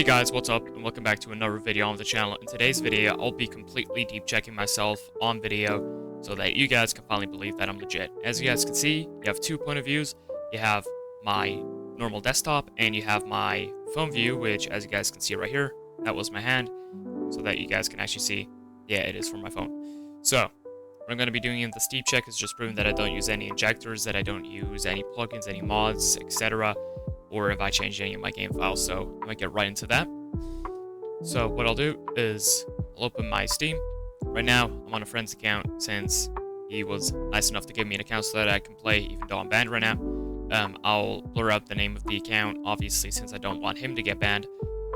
Hey guys, what's up, and welcome back to another video on the channel. In today's video, I'll be completely deep checking myself on video so that you guys can finally believe that I'm legit. As you guys can see, you have two point of views. You have my normal desktop, and you have my phone view, which as you guys can see right here, that was my hand, so that you guys can actually see, yeah, it is from my phone. So, what I'm going to be doing in this deep check is just proving that I don't use any injectors, that I don't use any plugins, any mods, etc., or if I change any of my game files, so I might get right into that. So what I'll do is I'll open my Steam. Right now, I'm on a friend's account since he was nice enough to give me an account so that I can play even though I'm banned right now. I'll blur out the name of the account, obviously, since I don't want him to get banned.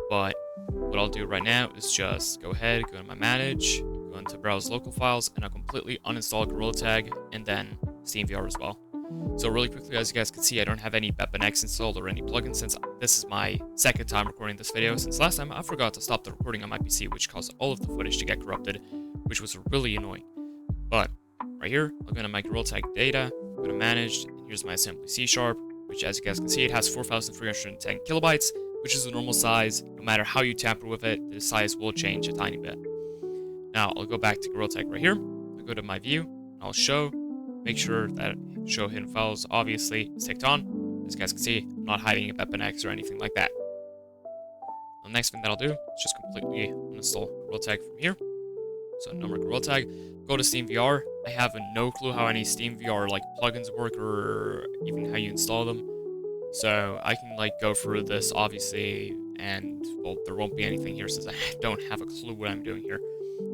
But what I'll do right now is just go ahead, go to my manage, go into browse local files, and I'll completely uninstall Gorilla Tag and then SteamVR as well. So really quickly, as you guys can see, I don't have any BepInEx installed or any plugins since this is my second time recording this video, since last time I forgot to stop the recording on my PC, which caused all of the footage to get corrupted, which was really annoying. But right here, I'll go to my Gorilla Tag data, go to managed, and here's my assembly C#, which as you guys can see, it has 4,310 kilobytes, which is the normal size. No matter how you tamper with it, the size will change a tiny bit. Now I'll go back to Gorilla Tag right here, I'll go to my view, and I'll show, make sure that show hidden files obviously is ticked on. As you guys can see, I'm not hiding a BepInEx or anything like that. The next thing that I'll do is just completely uninstall Gorilla Tag from here. So no more Gorilla Tag. Go to SteamVR. I have no clue how any SteamVR like plugins work or even how you install them. So I can like go through this obviously, and well, there won't be anything here since I don't have a clue what I'm doing here.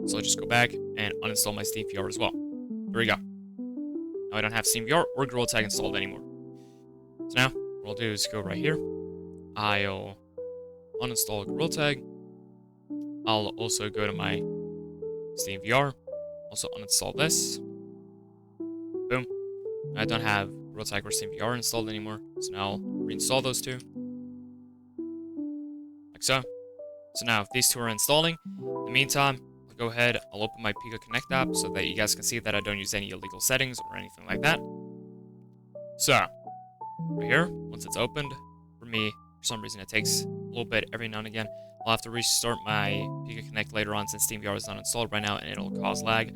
So I'll just go back and uninstall my SteamVR as well. There we go. Now I don't have SteamVR or Gorilla Tag installed anymore. So now, what I'll do is go right here. I'll uninstall Gorilla Tag. I'll also go to my SteamVR. Also uninstall this. Boom. I don't have Gorilla Tag or SteamVR installed anymore. So now I'll reinstall those two. Like so. So now, if these two are installing, in the meantime, go ahead, I'll open my Pika Connect app so that you guys can see that I don't use any illegal settings or anything like that. So, right here, once it's opened, for me, for some reason it takes a little bit every now and again. I'll have to restart my Pika Connect later on since SteamVR is not installed right now and it'll cause lag.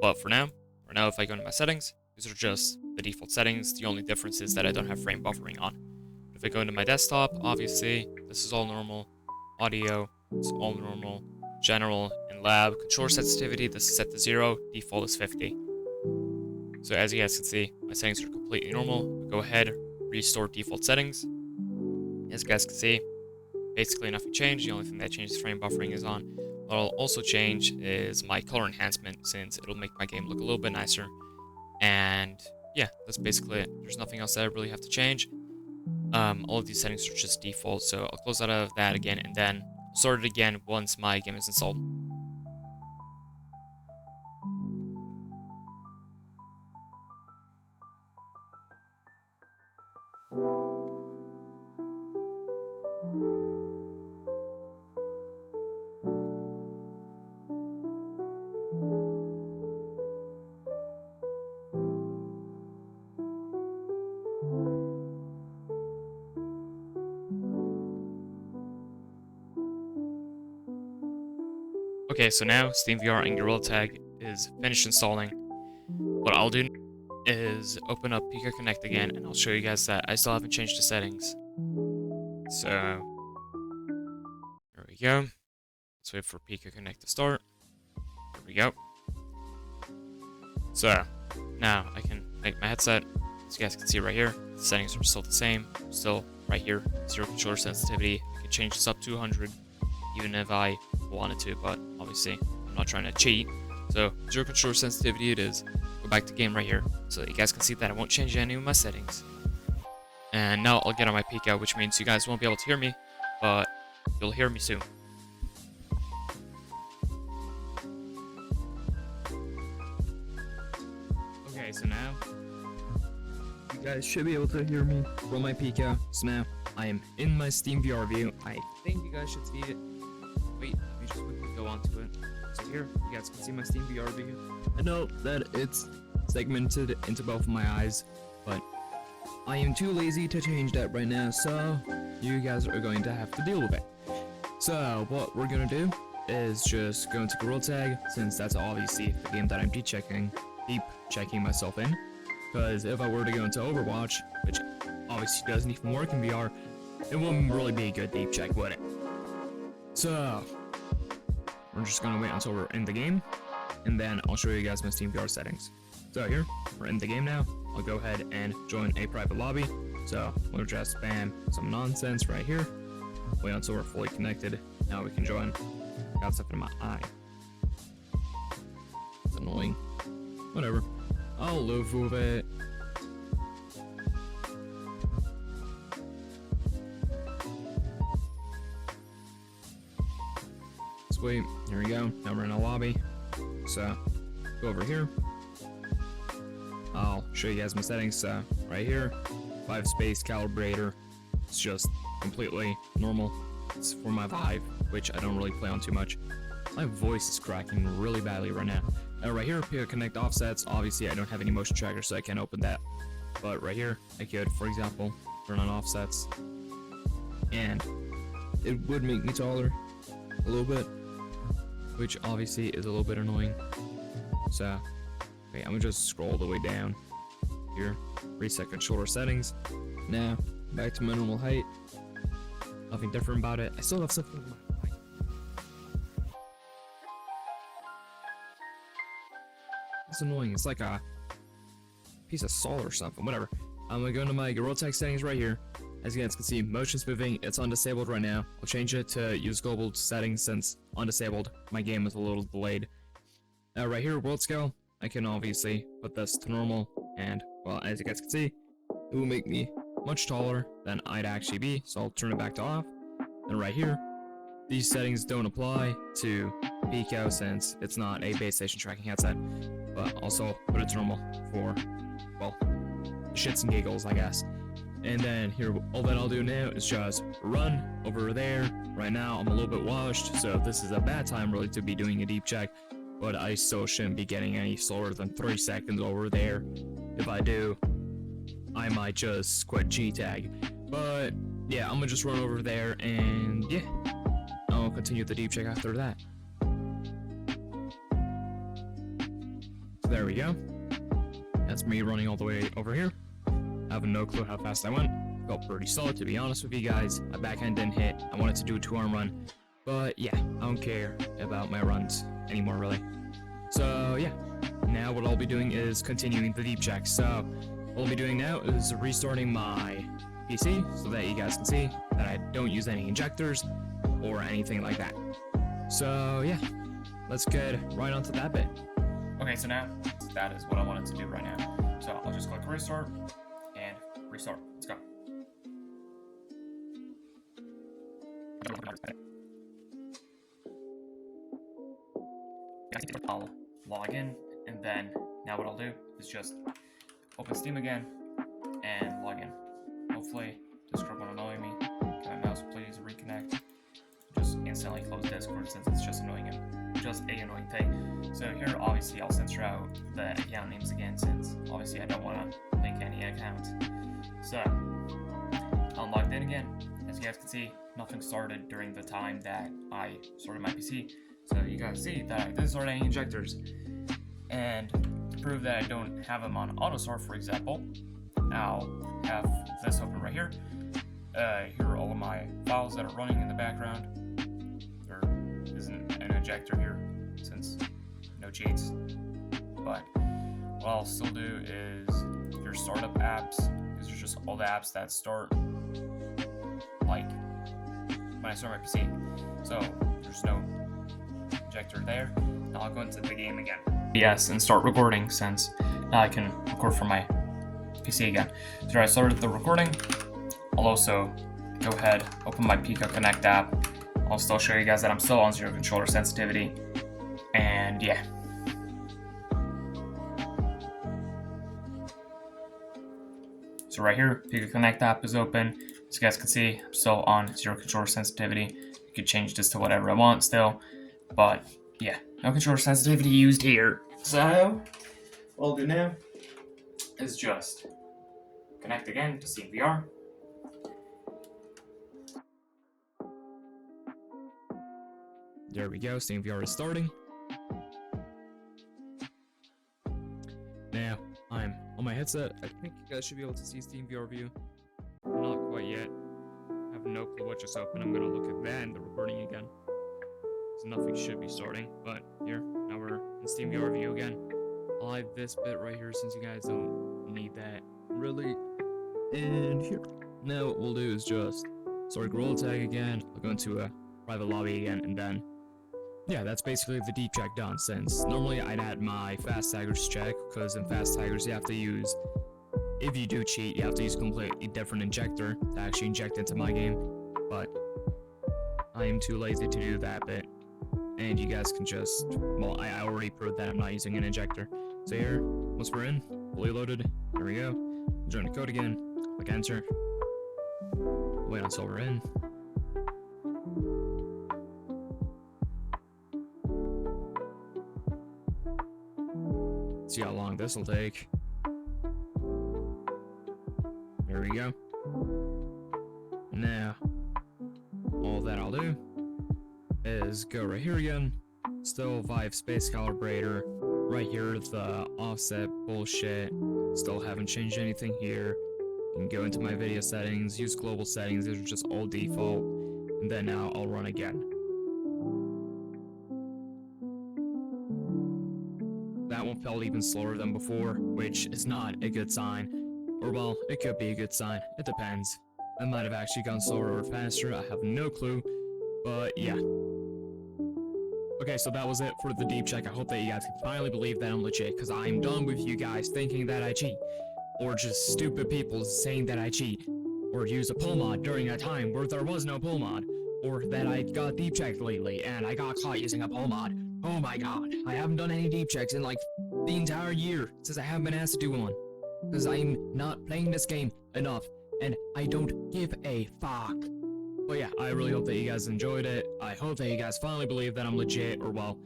But for now, if I go into my settings, these are just the default settings. The only difference is that I don't have frame buffering on. If I go into my desktop, obviously, this is all normal. Audio, it's all normal. General and lab controller sensitivity, this is set to 0, default is 50. So as you guys can see, my settings are completely normal. Go ahead, restore default settings. As you guys can see, basically nothing changed. The only thing that changes frame buffering is on. What I'll also change is my color enhancement since it'll make my game look a little bit nicer. And yeah, that's basically it. There's nothing else that I really have to change. All of these settings are just default, so I'll close out of that again and then start it again once my game is installed. Okay, so now SteamVR and Gorilla Tag is finished installing. What I'll do is open up Pika Connect again, and I'll show you guys that I still haven't changed the settings. So, there we go. Let's wait for Pika Connect to start. There we go. So, now I can make my headset. As you guys can see right here, the settings are still the same. Still right here, 0 controller sensitivity. I can change this up to 100, even if I wanted to, but obviously I'm not trying to cheat. So 0 controller sensitivity it is. Go back to game right here so that you guys can see that I won't change any of my settings. And now I'll get on my Pika, which means you guys won't be able to hear me, but you'll hear me soon. Okay, so now you guys should be able to hear me from my Pika. So now I am in my SteamVR view. I think you guys should see it. Wait, let me just quickly go onto it. So here, you guys can see my SteamVR view. I know that it's segmented into both of my eyes, but I am too lazy to change that right now, so you guys are going to have to deal with it. So what we're gonna do is just go into gorrilla tag, since that's obviously the game that I'm deep checking myself in. Because if I were to go into Overwatch, which obviously doesn't even work in VR, it wouldn't really be a good deep check, would it? So we're just gonna wait until we're in the game, and then I'll show you guys my Steam VR settings. So here, we're in the game now. I'll go ahead and join a private lobby. So we'll just spam some nonsense right here. Wait until we're fully connected. Now we can join. Got stuff in my eye. It's annoying. Whatever. I'll live with it. Sweet. Here we go. Now we're in a lobby. So go over here. I'll show you guys my settings. So right here, 5 space calibrator. It's just completely normal. It's for my Vive, which I don't really play on too much. My voice is cracking really badly right now. Right here, pick connect offsets. Obviously, I don't have any motion tracker, so I can't open that. But right here, I could, for example, turn on offsets, and it would make me taller a little bit, which obviously is a little bit annoying. So, wait, I'm gonna just scroll the way down here. Reset controller settings. Now, back to my normal height. Nothing different about it. I still have something in my eye. It's annoying. It's like a piece of salt or something. Whatever. I'm gonna go into my gorrilla tag settings right here. As you guys can see, motion's moving. It's undisabled right now. I'll change it to use global settings since undisabled. My game is a little delayed. Right here, world scale. I can obviously put this to normal, and well, as you guys can see, it will make me much taller than I'd actually be, so I'll turn it back to off. And right here, these settings don't apply to Pico since it's not a base station tracking headset, but also put it to normal for, well, shits and giggles, I guess. And then here, all that I'll do now is just run over there. Right now, I'm a little bit washed, so this is a bad time really to be doing a deep check, but I still shouldn't be getting any slower than 3 seconds over there. If I do, I might just quit gtag. But yeah, I'm gonna just run over there, and yeah, I'll continue the deep check after that. So there we go. That's me running all the way over here. I have no clue how fast I went. Felt pretty solid, to be honest with you guys. My backhand didn't hit. I wanted to do a 2-arm run, but yeah, I don't care about my runs anymore, really. So yeah, now what I'll be doing is continuing the deep check. So what I'll be doing now is restarting my PC so that you guys can see that I don't use any injectors or anything like that. So yeah, let's get right onto that bit. Okay, so now that is what I wanted to do right now. So I'll just click restart and restart. Let's go. I'll log in, and then now what I'll do is just open Steam again and log in. Hopefully Discord won't annoy me. Can my mouse please reconnect? Just instantly close Discord since it's just annoying and just a annoying thing. So here obviously I'll censor out the account names again since obviously I don't want to link any accounts. So I'm logged in again. As you guys can see, nothing started during the time that I started my PC. So you guys see that I didn't start any injectors. And to prove that I don't have them on auto start, for example, I'll have this open right here. Here are all of my files that are running in the background. There isn't an injector here since no cheats. But what I'll still do is your startup apps. These are just all the apps that start like when I start my PC. So there's no injector there. Now I'll go into the game again. Yes, and start recording since now I can record from my PC again. So I started the recording. I'll also go ahead, open my Pico Connect app. I'll still show you guys that I'm still on 0 controller sensitivity. And yeah. So right here, Pico Connect app is open. As you guys can see, I'm still on 0 controller sensitivity. You could change this to whatever I want still. But yeah, no controller sensitivity used here. So what I'll do now is just connect again to Steam VR. There we go, SteamVR is starting. Now, I'm on my headset. I think you guys should be able to see SteamVR view. Not quite yet. I have no clue what just opened. I'm gonna look at that and the recording again. So nothing should be starting, but here, now we're in SteamVR view again. I'll hide this bit right here since you guys don't need that really. And here. Now what we'll do is just start gorilla tag again. I'll go into a private lobby again, and then yeah, that's basically the deep check done. Since normally I'd add my fast taggers check, because in fast taggers you have to use, if you do cheat, you have to use a completely different injector to actually inject into my game. But I am too lazy to do that bit, and you guys can just, well, I already proved that I'm not using an injector. So here, once we're in, fully loaded, there we go. Join the code again, click enter. Wait until we're in. See how long this will take. There we go. Now, all that I'll do is go right here again. Still Vive Space Calibrator. Right here, the offset bullshit. Still haven't changed anything here. You can go into my video settings, use global settings, these are just all default. And then now I'll run again. That one felt even slower than before, which is not a good sign. Or well, it could be a good sign, it depends. I might have actually gone slower or faster, I have no clue. But yeah. Okay, so that was it for the deep check. I hope that you guys can finally believe that I'm legit, because I'm done with you guys thinking that I cheat. Or just stupid people saying that I cheat. Or use a pull mod during a time where there was no pull mod. Or that I got deep checked lately and I got caught using a pull mod. Oh my god, I haven't done any deep checks in like the entire year since I haven't been asked to do one. Because I'm not playing this game enough and I don't give a fuck. But yeah, I really hope that you guys enjoyed it. I hope that you guys finally believe that I'm legit, or well,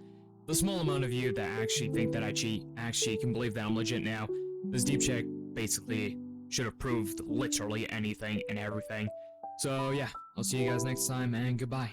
the small amount of you that actually think that I cheat actually can believe that I'm legit now. This deep check basically should have proved literally anything and everything. So yeah, I'll see you guys next time and goodbye.